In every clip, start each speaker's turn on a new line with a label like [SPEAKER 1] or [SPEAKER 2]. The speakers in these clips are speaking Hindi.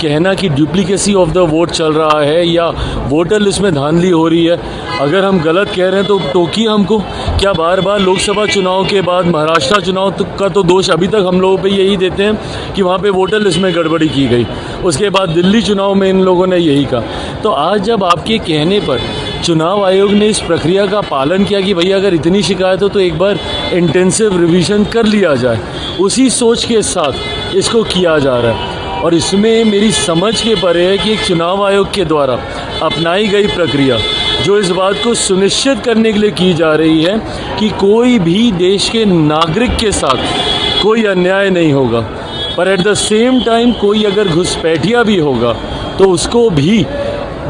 [SPEAKER 1] कहना कि डुप्लीकेसी ऑफ द वोट चल रहा है या वोटर लिस्ट में धांधली हो रही है, अगर हम गलत कह रहे हैं तो टोकिए हमको। क्या बार बार लोकसभा चुनाव के बाद महाराष्ट्र चुनाव का तो दोष अभी तक हम लोगों पे यही देते हैं कि वहाँ पे वोटर लिस्ट में गड़बड़ी की गई, उसके बाद दिल्ली चुनाव में इन लोगों ने यही कहा। तो आज जब आपके कहने पर चुनाव आयोग ने इस प्रक्रिया का पालन किया कि भैया अगर इतनी शिकायत हो तो एक बार इंटेंसिव रिवीजन कर लिया जाए, उसी सोच के साथ इसको किया जा रहा है। और इसमें मेरी समझ के परे है कि एक चुनाव आयोग के द्वारा अपनाई गई प्रक्रिया जो इस बात को सुनिश्चित करने के लिए की जा रही है कि कोई भी देश के नागरिक के साथ कोई अन्याय नहीं होगा, पर एट द सेम टाइम कोई अगर घुसपैठिया भी होगा तो उसको भी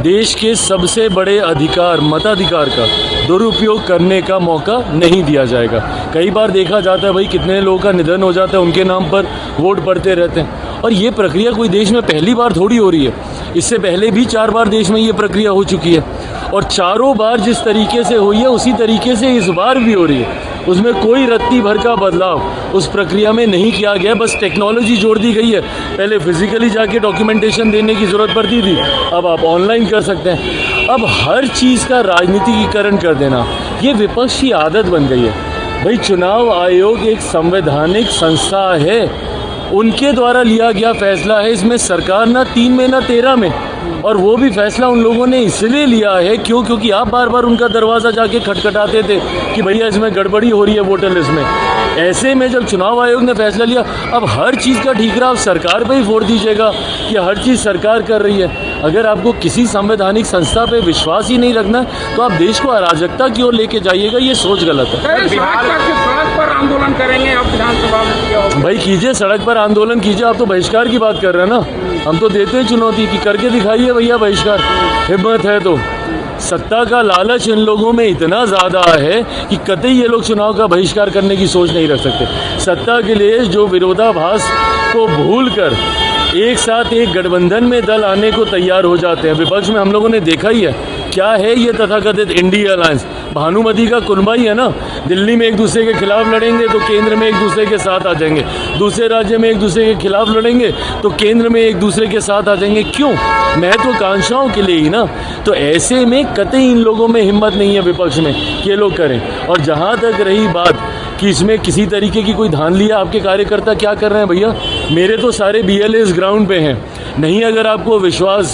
[SPEAKER 1] देश के सबसे बड़े अधिकार मताधिकार का दुरुपयोग करने का मौका नहीं दिया जाएगा। कई बार देखा जाता है भाई कितने लोगों का निधन हो जाता है, उनके नाम पर वोट पड़ते रहते हैं, और ये प्रक्रिया कोई देश में पहली बार थोड़ी हो रही है। इससे पहले भी 4 बार देश में ये प्रक्रिया हो चुकी है और चारों बार जिस तरीके से हुई है उसी तरीके से इस बार भी हो रही है। उसमें कोई रत्ती भर का बदलाव उस प्रक्रिया में नहीं किया गया, बस टेक्नोलॉजी जोड़ दी गई है। पहले फिजिकली जाके डॉक्यूमेंटेशन देने की ज़रूरत पड़ती थी, अब आप ऑनलाइन कर सकते हैं। अब हर चीज़ का राजनीतिकीकरण कर देना ये विपक्ष की आदत बन गई है। भाई चुनाव आयोग एक संवैधानिक संस्था है, उनके द्वारा लिया गया फैसला है, इसमें सरकार ना 3 में ना 13 में, और वो भी फैसला उन लोगों ने इसलिए लिया है क्योंकि आप बार बार उनका दरवाज़ा जाके खटखटाते थे कि भैया इसमें गड़बड़ी हो रही है वोटर लिस्ट में। ऐसे में जब चुनाव आयोग ने फैसला लिया, अब हर चीज़ का ठीकरा आप सरकार पे ही फोड़ दीजिएगा कि हर चीज़ सरकार कर रही है। अगर आपको किसी संवैधानिक संस्था पे विश्वास ही नहीं रखना तो आप देश को अराजकता की ओर लेके जाइएगा, ये सोच गलत है।
[SPEAKER 2] सड़क पर आंदोलन करेंगे आप विधानसभा में?
[SPEAKER 1] भाई कीजिए, सड़क पर आंदोलन कीजिए, आप तो बहिष्कार की बात कर रहे हैं ना। हम तो देते हैं चुनौती कि करके दिखाइए भैया बहिष्कार, हिम्मत है तो। सत्ता का लालच इन लोगों में इतना ज़्यादा है कि कतई ये लोग चुनाव का बहिष्कार करने की सोच नहीं रख सकते। सत्ता के लिए जो विरोधाभास को भूलकर एक साथ एक गठबंधन में दल आने को तैयार हो जाते हैं। विपक्ष में हम लोगों ने देखा ही है क्या है ये तथाकथित इंडिया अलायंस, भानुमति का कुनबा ही है ना। दिल्ली में एक दूसरे के खिलाफ लड़ेंगे तो केंद्र में एक दूसरे के साथ आ जाएंगे, दूसरे राज्य में एक दूसरे के खिलाफ लड़ेंगे तो केंद्र में एक दूसरे के साथ आ जाएंगे। क्यों? महत्वाकांक्षाओं के लिए ही ना। तो ऐसे में कतई इन लोगों में हिम्मत नहीं है विपक्ष में कि ये लोग करें। और जहाँ तक रही बात कि इसमें किसी तरीके की कोई धांधली है, आपके कार्यकर्ता क्या कर रहे हैं भैया? मेरे तो सारे BLAs ग्राउंड पे हैं। नहीं अगर आपको विश्वास